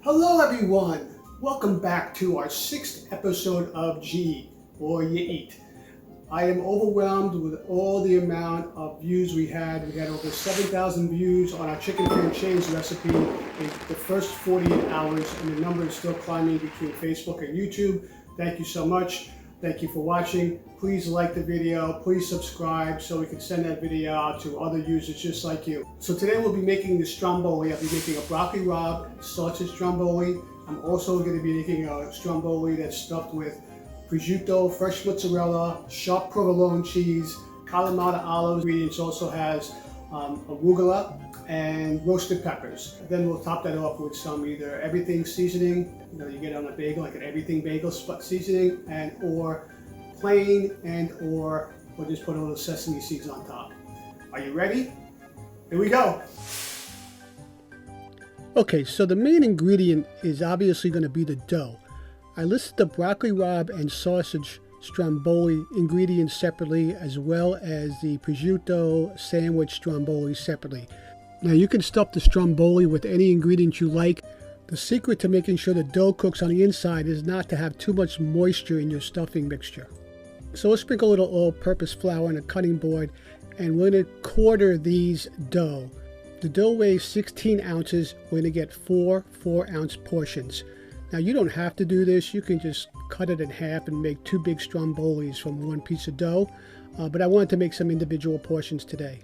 Hello everyone! Welcome back to our 6th episode of YaEat, or YaEat. I am overwhelmed with all the amount of views we had. We had over 7,000 views on our chicken franchise recipe in the first 48 hours, and the number is still climbing between Facebook and YouTube. Thank you so much. Thank you for watching. Please like the video, please subscribe so we can send that video out to other users just like you. So today we'll be making the stromboli. I'll be making a broccoli rabe sausage stromboli. I'm also going to be making a stromboli that's stuffed with prosciutto, fresh mozzarella, sharp provolone cheese, Kalamata olives. Ingredients also has arugula and roasted peppers. Then we'll top that off with some either everything seasoning, you get on a bagel, like an everything bagel seasoning, and or plain, and or we'll just put a little sesame seeds on top. Are you ready? Here we go. Okay, so the main ingredient is obviously going to be the dough. I listed the broccoli rabe and sausage stromboli ingredients separately, as well as the prosciutto sandwich stromboli separately. Now you can stuff the stromboli with any ingredient you like. The secret to making sure the dough cooks on the inside is not to have too much moisture in your stuffing mixture. So let's sprinkle a little all-purpose flour on a cutting board, and we're going to quarter these dough. The dough weighs 16 ounces. We're going to get 4 4-ounce portions. Now you don't have to do this. You can just cut it in half and make 2 big strombolis from one piece of dough. But I wanted to make some individual portions today.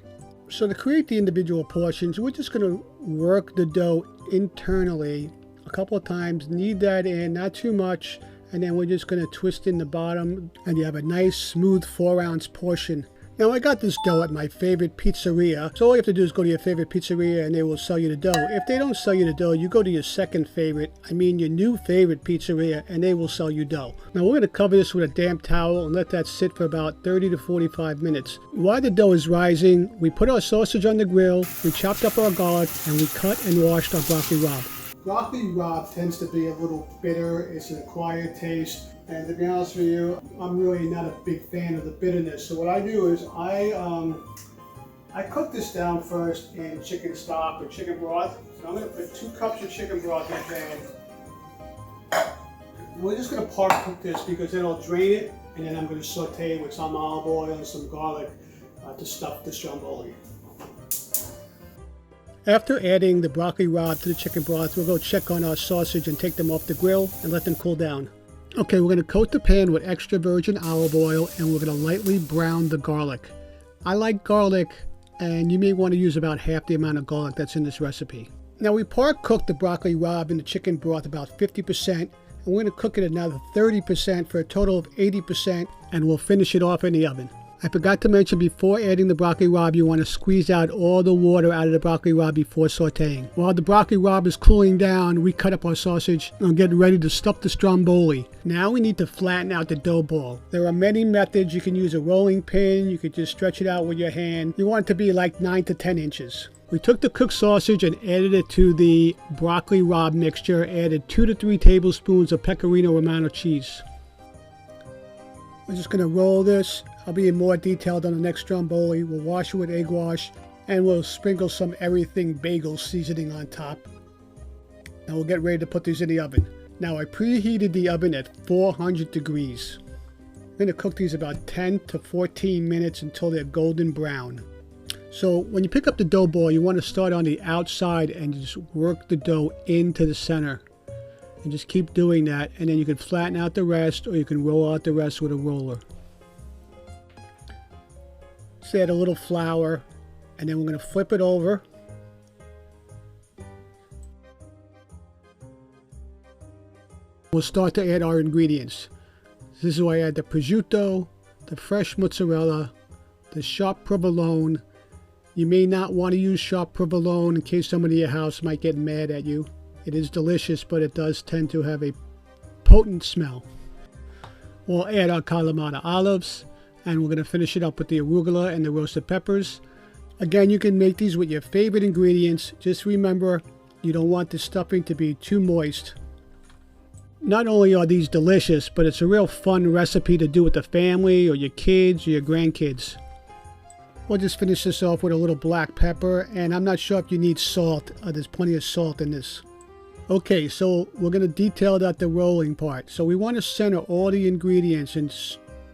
So to create the individual portions, we're just going to work the dough internally a couple of times. Knead that in, not too much. And then we're just going to twist in the bottom, and you have a nice smooth 4-ounce portion. Now I got this dough at my favorite pizzeria, so all you have to do is go to your favorite pizzeria and they will sell you the dough. If they don't sell you the dough, you go to your second favorite, your new favorite pizzeria, and they will sell you dough. Now we're going to cover this with a damp towel and let that sit for about 30 to 45 minutes. While the dough is rising, we put our sausage on the grill, we chopped up our garlic, and we cut and washed our broccoli rabe. Broccoli rabe tends to be a little bitter. It's an acquired taste. And to be honest with you, I'm really not a big fan of the bitterness. So what I do is I cook this down first in chicken stock or chicken broth. So I'm going to put 2 cups of chicken broth in the pan. We're just going to part cook this because then I'll drain it, and then I'm going to saute it with some olive oil and some garlic to stuff the stromboli. After adding the broccoli rabe to the chicken broth, we'll go check on our sausage and take them off the grill and let them cool down. Okay, we're going to coat the pan with extra virgin olive oil, and we're going to lightly brown the garlic. I like garlic, and you may want to use about half the amount of garlic that's in this recipe. Now we part cooked the broccoli rabe in the chicken broth about 50%, and we're going to cook it another 30% for a total of 80%, and we'll finish it off in the oven. I forgot to mention, before adding the broccoli rabe, you want to squeeze out all the water out of the broccoli rabe before sauteing. While the broccoli rabe is cooling down, we cut up our sausage and get ready to stuff the stromboli. Now we need to flatten out the dough ball. There are many methods. You can use a rolling pin, you could just stretch it out with your hand. You want it to be like 9 to 10 inches. We took the cooked sausage and added it to the broccoli rabe mixture, added 2 to 3 tablespoons of Pecorino Romano cheese. We're just going to roll this. I'll be in more detailed on the next stromboli. We'll wash it with egg wash, and we'll sprinkle some everything bagel seasoning on top. Now we'll get ready to put these in the oven. Now I preheated the oven at 400 degrees. I'm going to cook these about 10 to 14 minutes until they're golden brown. So when you pick up the dough ball, you want to start on the outside and just work the dough into the center. And just keep doing that, and then you can flatten out the rest, or you can roll out the rest with a roller. Just add a little flour, and then we're going to flip it over. We'll start to add our ingredients. This is where I add the prosciutto, the fresh mozzarella, the sharp provolone. You may not want to use sharp provolone in case somebody in your house might get mad at you. It is delicious, but it does tend to have a potent smell. We'll add our Kalamata olives, and we're going to finish it up with the arugula and the roasted peppers. Again, you can make these with your favorite ingredients. Just remember, you don't want the stuffing to be too moist. Not only are these delicious, but it's a real fun recipe to do with the family or your kids or your grandkids. We'll just finish this off with a little black pepper, and I'm not sure if you need salt. There's plenty of salt in this. Okay, so we're going to detail out the rolling part. So we want to center all the ingredients and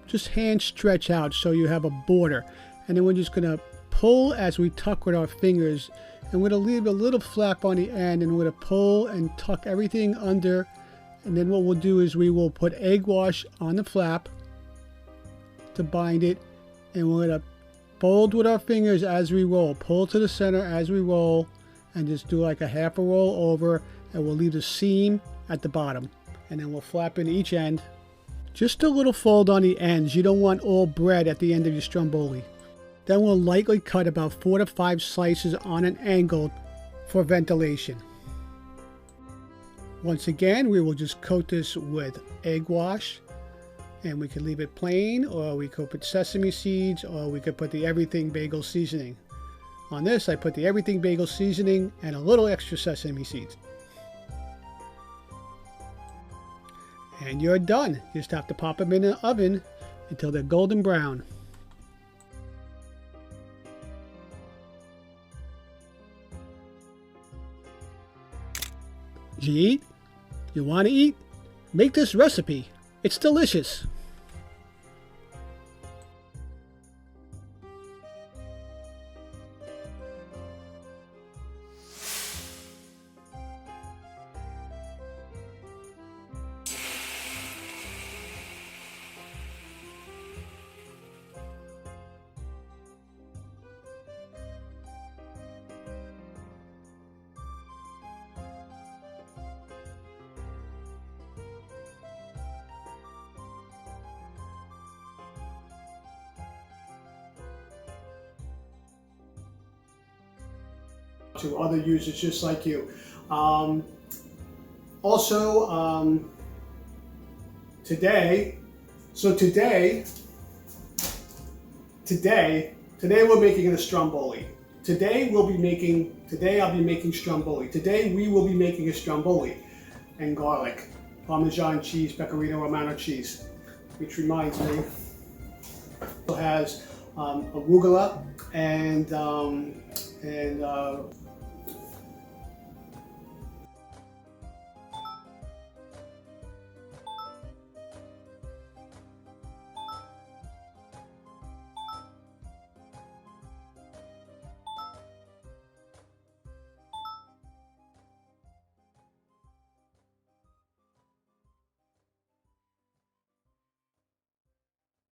just hand stretch out so you have a border. And then we're just going to pull as we tuck with our fingers. And we're going to leave a little flap on the end, and we're going to pull and tuck everything under. And then what we'll do is we will put egg wash on the flap to bind it. And we're going to fold with our fingers as we roll. Pull to the center as we roll, and just do like a half a roll over. And we'll leave the seam at the bottom, and then we'll flap in each end. Just a little fold on the ends. You don't want all bread at the end of your stromboli. Then we'll lightly cut about 4 to 5 slices on an angle for ventilation. Once again, we will just coat this with egg wash, and we can leave it plain, or we could put sesame seeds, or we could put the everything bagel seasoning. On this, I put the everything bagel seasoning and a little extra sesame seeds. And you're done. You just have to pop them in the oven until they're golden brown. YaEat? You want to eat? Make this recipe. It's delicious. To other users just like you. Today we're making a stromboli. Today I'll be making stromboli. Today we will be making a stromboli and garlic, Parmesan cheese, Pecorino Romano cheese, which reminds me, it has arugula and